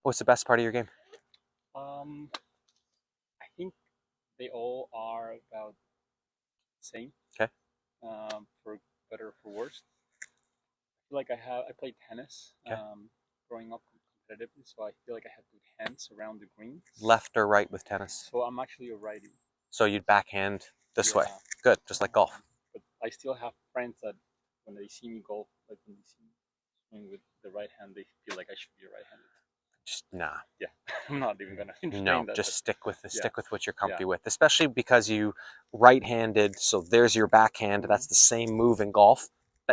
What's the best part of your game? I think they all are about the same. Okay. For better or for worse. I feel like I played tennis. Okay. Growing up competitively, so I feel like I have good hands around the green. Left or right with tennis? So I'm actually a righty. So you'd backhand this way. Yeah. Good, just like golf. But I still have friends that when they see me golf, like when they see me swing with the right hand, they feel like I should be a right-handed. Just nah. Yeah, I'm not even gonna explain No, that. just stick with what you're comfy Yeah. with, especially because you right-handed. So there's your backhand. That's the same move in golf.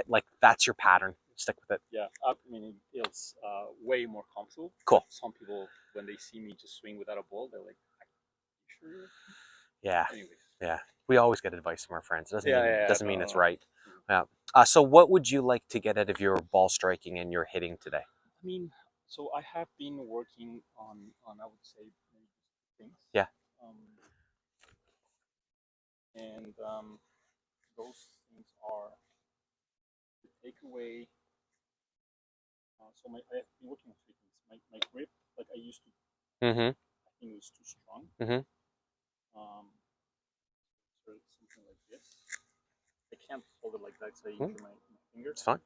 Like that's your pattern. Stick with it. Yeah, I mean it feels way more comfortable. Cool. But some people, when they see me just swing without a ball, they're like, "Are you sure?" Yeah. Anyways. Yeah. We always get advice from our friends. It doesn't mean it's No. right. Yeah. So what would you like to get out of your ball striking and your hitting today? I mean, so I have been working on I would say maybe things. Yeah. And those things are to take away. So I have been working on three things. My grip, like I used to, Mm-hmm. I think it was too strong. Mm-hmm. So something like this. I can't hold it like that because I injure my fingers. It's fine.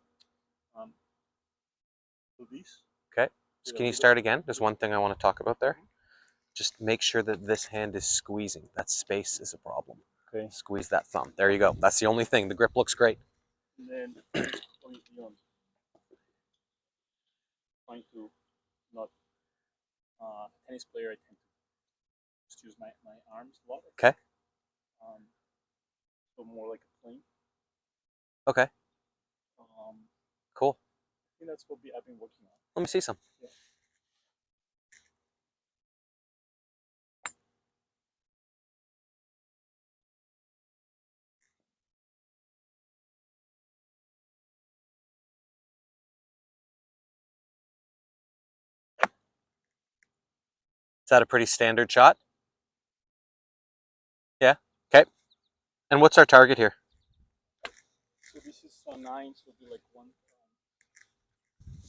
So these. Okay. So can you start again? There's one thing I want to talk about there. Just make sure that this hand is squeezing. That space is a problem. Okay. Squeeze that thumb. There you go. That's the only thing. The grip looks great. And then obviously on trying to not tennis player, I tend to just use my arms a lot. Okay. So more like a plane. Okay. Cool. I think that's what I've been working on. Let me see some. Yeah. Is that a pretty standard shot? Yeah. Okay. And what's our target here? So this is 9, so it'll be like 1.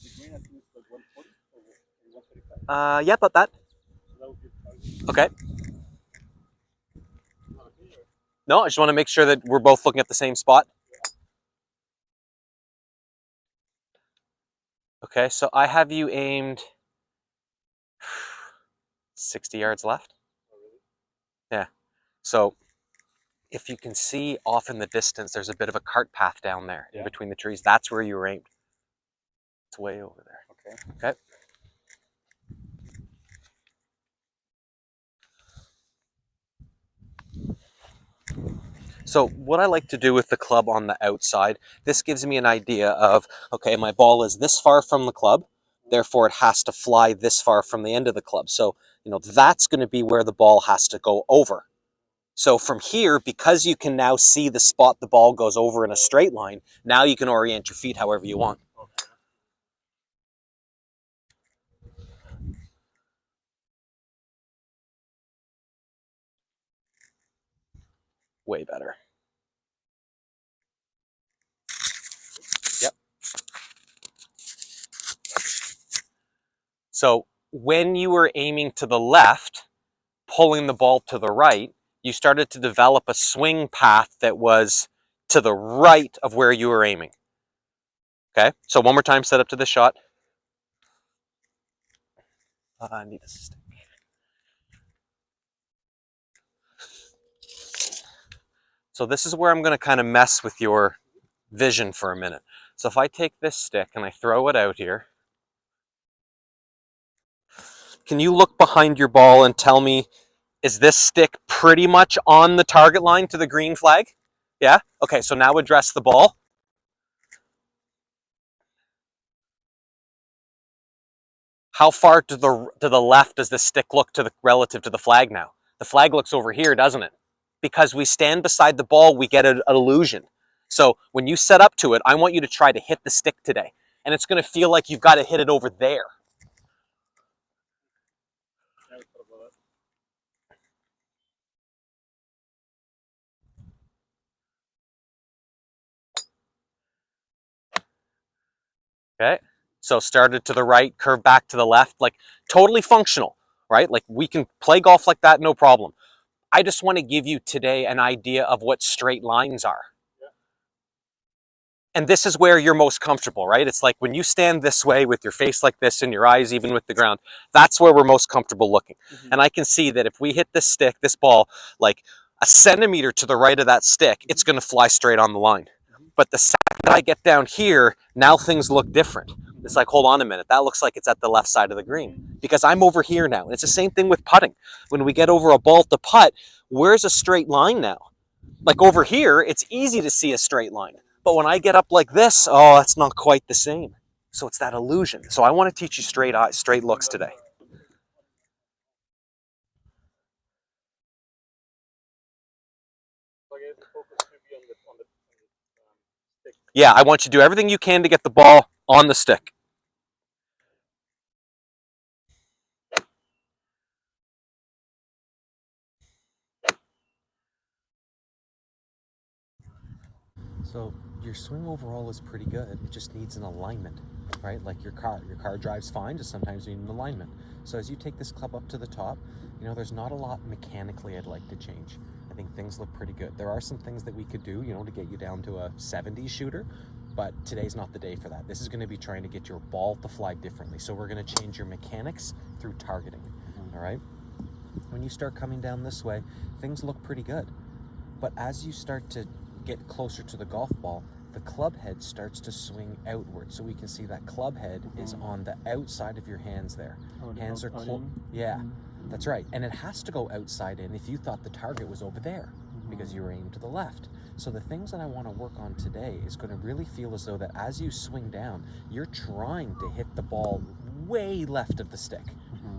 The green, I think it's like 140 or 135. Yeah, about that. So that would be the target. Okay. No, I just want to make sure that we're both looking at the same spot. Okay, so I have you aimed 60 yards left. Yeah. So if you can see off in the distance, there's a bit of a cart path down there in between the trees. That's where you were aimed. It's way over there. Okay. Okay. So what I like to do with the club on the outside, this gives me an idea of, okay, my ball is this far from the club, therefore it has to fly this far from the end of the club. So, that's going to be where the ball has to go over. So from here, because you can now see the spot the ball goes over in a straight line, now you can orient your feet however you want. Way better. Yep. So when you were aiming to the left, pulling the ball to the right, you started to develop a swing path that was to the right of where you were aiming. Okay, so one more time, set up to the shot. I need a stick. So this is where I'm going to kind of mess with your vision for a minute. So if I take this stick and I throw it out here, can you look behind your ball and tell me, is this stick pretty much on the target line to the green flag? Yeah? Okay, so now address the ball. How far to the left does this stick look relative to the flag now? The flag looks over here, doesn't it? Because we stand beside the ball, we get an illusion. So when you set up to it, I want you to try to hit the stick today. And it's going to feel like you've got to hit it over there. Okay. So started to the right, curve back to the left, like totally functional, right? Like we can play golf like that, no problem. I just want to give you today an idea of what straight lines are. And this is where you're most comfortable, right? It's like when you stand this way with your face like this and your eyes even with the ground, that's where we're most comfortable looking. And I can see that if we hit this stick, this ball, like a centimeter to the right of that stick, it's going to fly straight on the line. But the second that I get down here, now things look different. It's like, hold on a minute, that looks like it's at the left side of the green because I'm over here now. And it's the same thing with putting. When we get over a ball to putt, where's a straight line now? Like over here, it's easy to see a straight line. But when I get up like this, oh, it's not quite the same. So it's that illusion. So I want to teach you straight eyes, straight looks today. Yeah, I want you to do everything you can to get the ball on the stick. So your swing overall is pretty good. It just needs an alignment, right? Like your car drives fine, just sometimes you need an alignment. So as you take this club up to the top, you know, there's not a lot mechanically I'd like to change. I think things look pretty good. There are some things that we could do, you know, to get you down to a 70 shooter, but today's not the day for that. This is going to be trying to get your ball to fly differently. So we're going to change your mechanics through targeting, all right? When you start coming down this way, things look pretty good. But as you start to get closer to the golf ball, the club head starts to swing outward. So we can see that club head is on the outside of your hands there. Hands are close. Yeah, that's right. And it has to go outside in if you thought the target was over there because you were aimed to the left. So the things that I want to work on today is going to really feel as though that as you swing down, you're trying to hit the ball way left of the stick.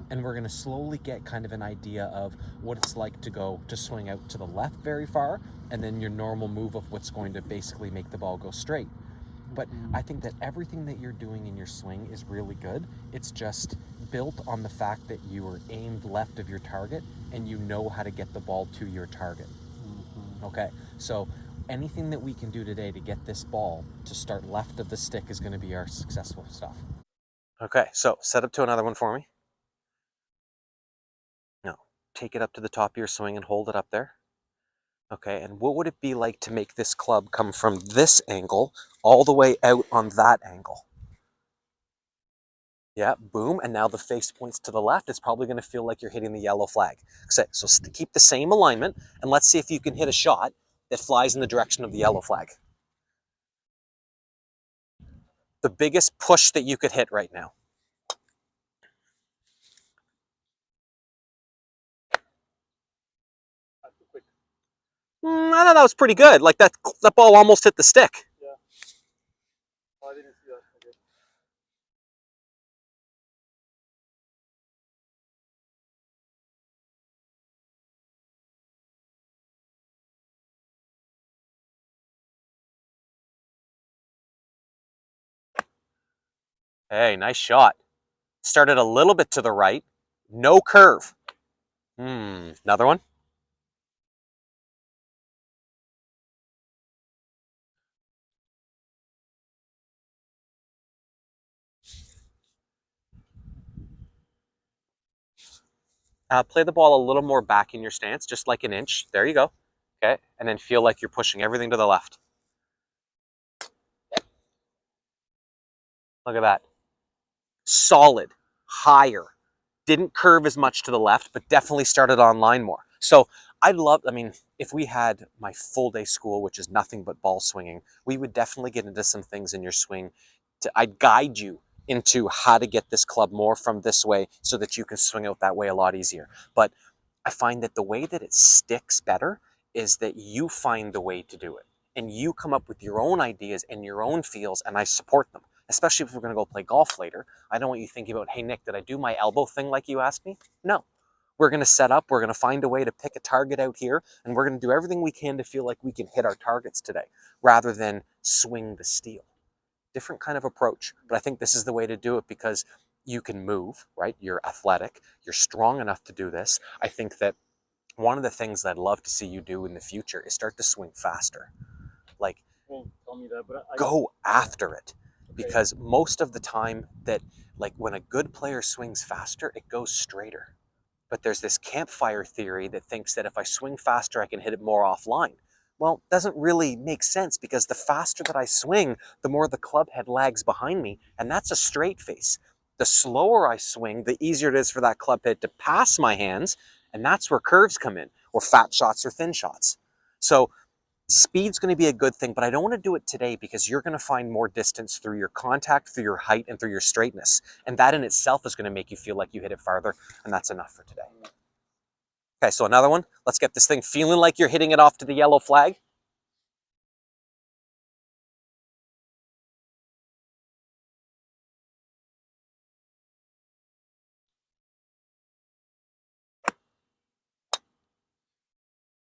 And we're going to slowly get kind of an idea of what it's like to swing out to the left very far, and then your normal move of what's going to basically make the ball go straight. But I think that everything that you're doing in your swing is really good. It's just built on the fact that you are aimed left of your target and you know how to get the ball to your target. Okay, so anything that we can do today to get this ball to start left of the stick is going to be our successful stuff. Okay, so set up to another one for me. Now, take it up to the top of your swing and hold it up there. Okay, and what would it be like to make this club come from this angle all the way out on that angle? Yeah, boom, and now the face points to the left. It's probably going to feel like you're hitting the yellow flag. So keep the same alignment, and let's see if you can hit a shot that flies in the direction of the yellow flag. The biggest push that you could hit right now. I thought that was pretty good. Like that ball almost hit the stick. Yeah. Oh, I didn't see that. Okay. Hey, nice shot. Started a little bit to the right. No curve. Another one. Play the ball a little more back in your stance, just like an inch. There you go. Okay, and then feel like you're pushing everything to the left. Look at that. Solid, higher. Didn't curve as much to the left, but definitely started on line more. So I mean, if we had my full day school, which is nothing but ball swinging, we would definitely get into some things in your swing. I'd guide you into how to get this club more from this way so that you can swing out that way a lot easier. But I find that the way that it sticks better is that you find the way to do it. And you come up with your own ideas and your own feels, and I support them. Especially if we're going to go play golf later. I don't want you thinking about, hey, Nick, did I do my elbow thing like you asked me? No. We're going to set up, we're going to find a way to pick a target out here, and we're going to do everything we can to feel like we can hit our targets today, rather than swing the steel. Different kind of approach, but I think this is the way to do it because you can move, right? You're athletic, you're strong enough to do this. I think that one of the things that I'd love to see you do in the future is start to swing faster. Like, Well, tell me that, but go after it. because most of the time that, like, when a good player swings faster, it goes straighter. But there's this campfire theory that thinks that if I swing faster, I can hit it more offline. Well, it doesn't really make sense, because the faster that I swing, the more the club head lags behind me, and that's a straight face. The slower I swing, the easier it is for that club head to pass my hands, and that's where curves come in, or fat shots or thin shots. So speed's going to be a good thing, but I don't want to do it today, because you're going to find more distance through your contact, through your height, and through your straightness. And that in itself is going to make you feel like you hit it farther, and that's enough for today. Okay, so another one. Let's get this thing feeling like you're hitting it off to the yellow flag.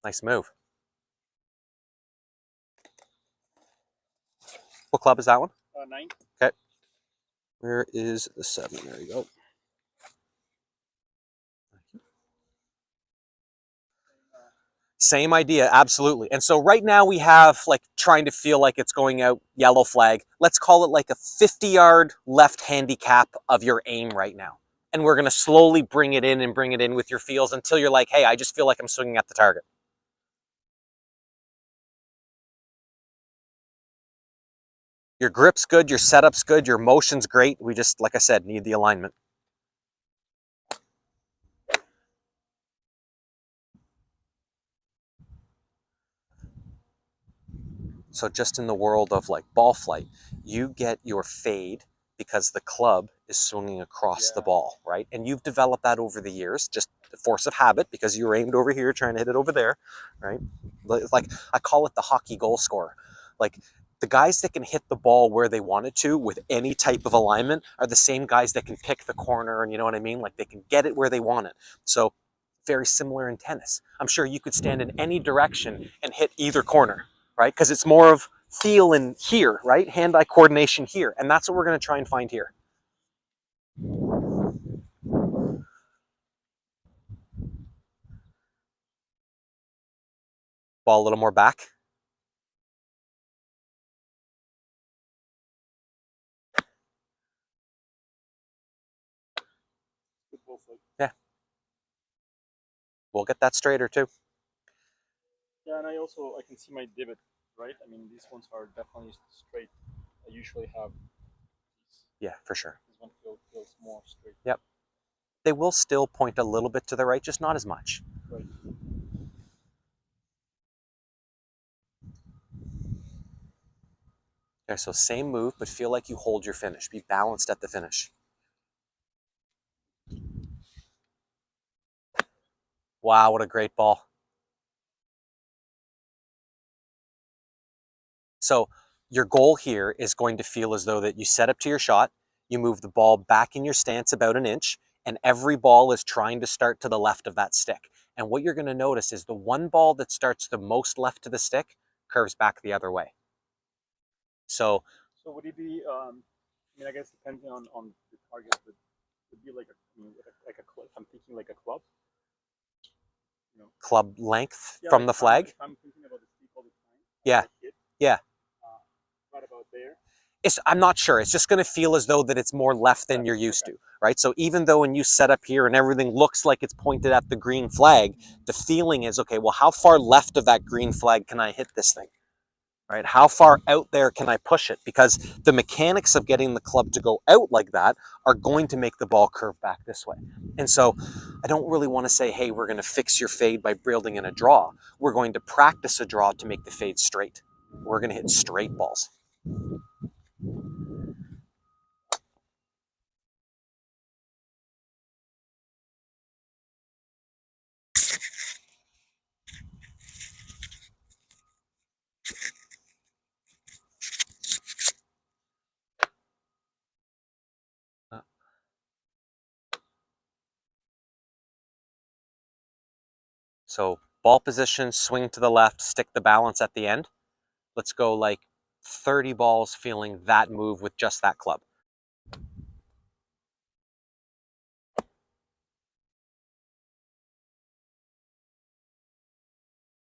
Nice move. What club is that one? 9. Okay. Where is the 7? There you go. Same idea, absolutely. And so right now we have, like, trying to feel like it's going out yellow flag. Let's call it like a 50-yard left handicap of your aim right now. And we're going to slowly bring it in and bring it in with your feels until you're like, hey, I just feel like I'm swinging at the target. Your grip's good, your setup's good, your motion's great. We just, like I said, need the alignment. So just in the world of, like, ball flight, you get your fade because the club is swinging across the ball, right? And you've developed that over the years, just the force of habit, because you were aimed over here trying to hit it over there, right? Like, I call it the hockey goal scorer. Like, the guys that can hit the ball where they wanted to with any type of alignment are the same guys that can pick the corner, and you know what I mean? Like, they can get it where they want it. So very similar in tennis. I'm sure you could stand in any direction and hit either corner, right? Because it's more of feel in here, right? Hand-eye coordination here. And that's what we're going to try and find here. Ball a little more back. Yeah. We'll get that straighter too. Yeah, and I can see my divot, right? I mean, these ones are definitely straight. I usually have these. Yeah, for sure. This one feels more straight. Yep. They will still point a little bit to the right, just not as much. Right. Okay, so same move, but feel like you hold your finish. Be balanced at the finish. Wow, what a great ball. So your goal here is going to feel as though that you set up to your shot, you move the ball back in your stance about an inch, and every ball is trying to start to the left of that stick. And what you're going to notice is the one ball that starts the most left to the stick curves back the other way. So would it be? I mean, I guess depending on the target, but would it be like a club? I'm thinking like a club. You know, club length yeah, from like the flag. I'm thinking about the stick all the time. Yeah. Yeah. Right about there. I'm not sure. It's just going to feel as though that it's more left than you're used to, right? So even though when you set up here and everything looks like it's pointed at the green flag, the feeling is, okay, well, how far left of that green flag can I hit this thing, right? How far out there can I push it? Because the mechanics of getting the club to go out like that are going to make the ball curve back this way. And so I don't really want to say, hey, we're going to fix your fade by building in a draw. We're going to practice a draw to make the fade straight. We're going to hit straight balls. So ball position, swing to the left, stick the balance at the end. Let's go like 30 balls feeling that move with just that club.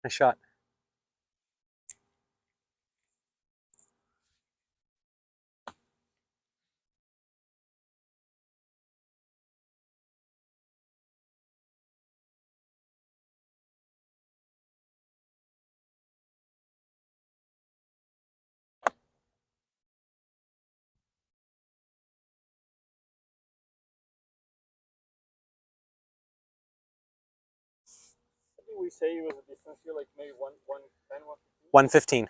Nice shot. we say it was a distance here, like maybe 110, 115? 115.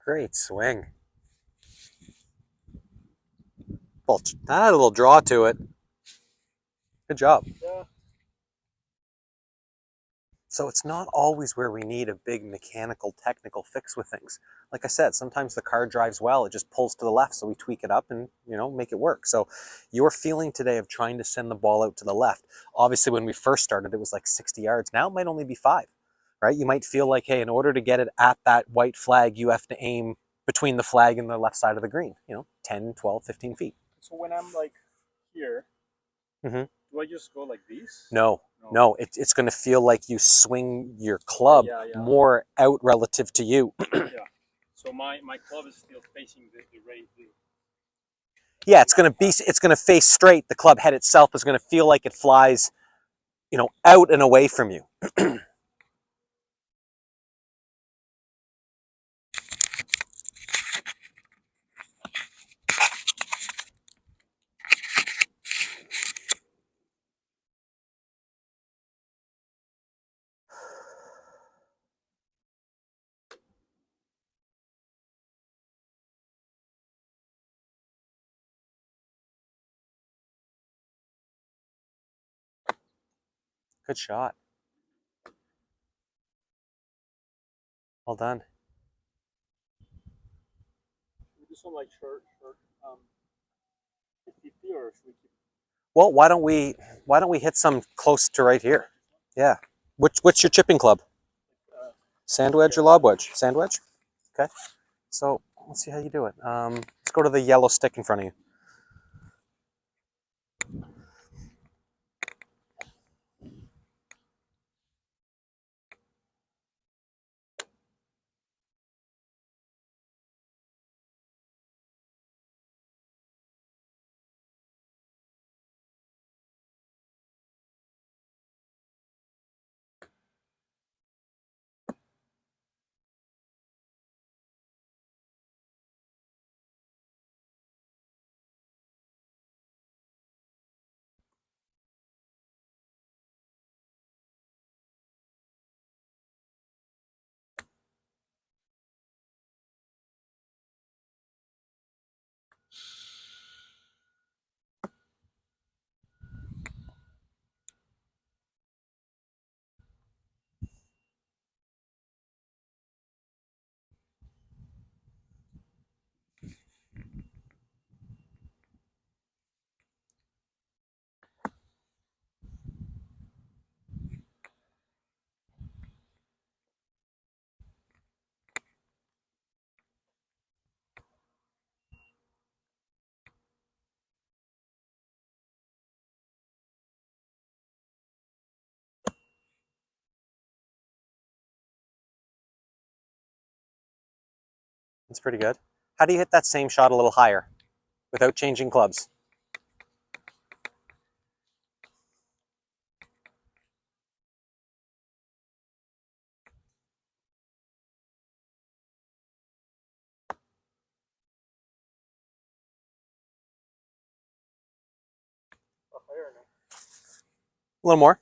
Great swing. Well, that had a little draw to it. Good job. Yeah. So it's not always where we need a big mechanical, technical fix with things. Like I said, sometimes the car drives well, it just pulls to the left, so we tweak it up and, make it work. So your feeling today of trying to send the ball out to the left, obviously when we first started, it was like 60 yards. Now it might only be 5, right? You might feel like, hey, in order to get it at that white flag, you have to aim between the flag and the left side of the green, 10, 12, 15 feet. So when I'm like here, Mm-hmm. do I just go like this? No, it's going to feel like you swing your club more out relative to you. Yeah. So my club is still facing the right. Yeah, it's going to face straight. The club head itself is going to feel like it flies, out and away from you. Good shot. Well done. We do some like short 50 or should we keep? Well, why don't we hit some close to right here? Yeah. What's your chipping club? Sand wedge or lob wedge? Sand wedge. Okay. So let's see how you do it. Let's go to the yellow stick in front of you. That's pretty good. How do you hit that same shot a little higher without changing clubs? A little more.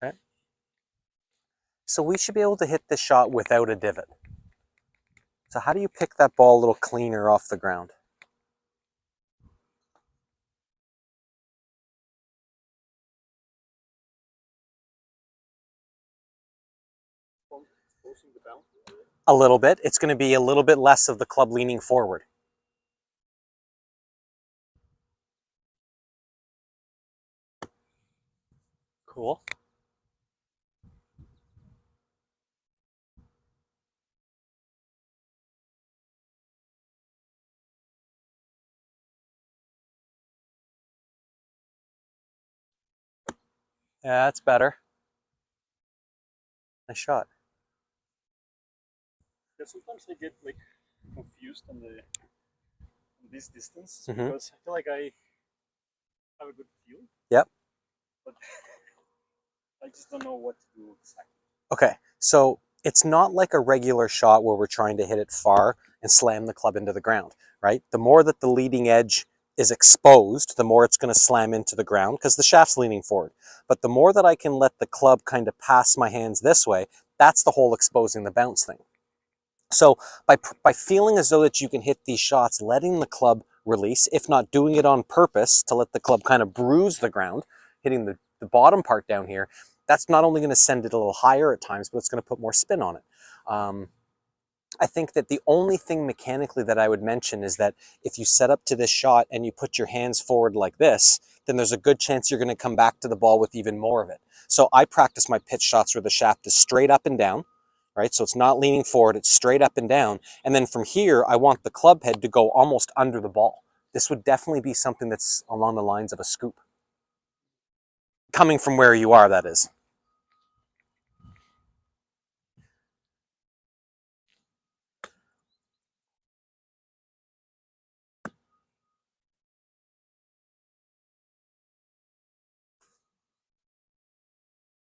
Okay. So we should be able to hit this shot without a divot. So how do you pick that ball a little cleaner off the ground? A little bit. It's going to be a little bit less of the club leaning forward. Cool. Yeah, that's better. Nice shot. Yeah, sometimes I get like confused on this distance Mhm. because I feel like I have a good feel, Yep. but I just don't know what to do exactly. Okay, so it's not like a regular shot where we're trying to hit it far and slam the club into the ground, right? The more that the leading edge is exposed, the more it's going to slam into the ground because the shaft's leaning forward. But the more that I can let the club kind of pass my hands this way, that's the whole exposing the bounce thing. So by feeling as though that you can hit these shots, letting the club release, if not doing it on purpose to let the club kind of bruise the ground, hitting the bottom part down here, that's not only going to send it a little higher at times, but it's going to put more spin on it. I think that the only thing mechanically that I would mention is that if you set up to this shot and you put your hands forward like this, then there's a good chance you're going to come back to the ball with even more of it. So I practice my pitch shots where the shaft is straight up and down, right? So it's not leaning forward, it's straight up and down. And then from here, I want the club head to go almost under the ball. This would definitely be something that's along the lines of a scoop. Coming from where you are, that is.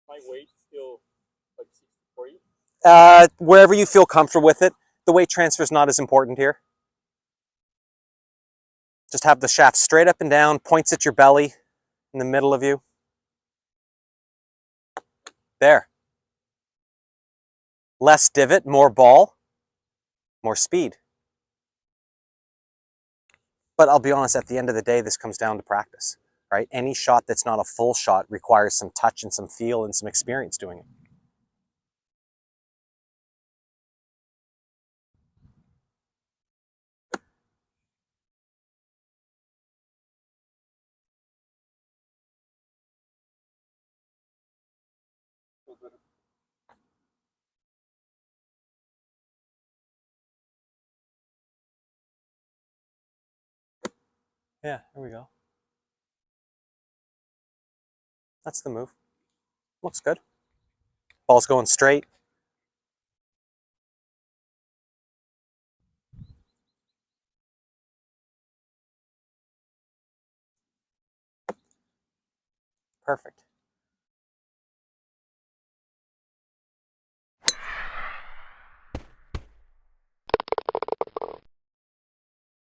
My weight still like 60-40. Wherever you feel comfortable with it. The weight transfer is not as important here. Just have the shaft straight up and down, points at your belly in the middle of you. There. Less divot, more ball, more speed. But I'll be honest, at the end of the day, this comes down to practice, right? Any shot that's not a full shot requires some touch and some feel and some experience doing it. Yeah, there we go. That's the move. Looks good. Ball's going straight. Perfect.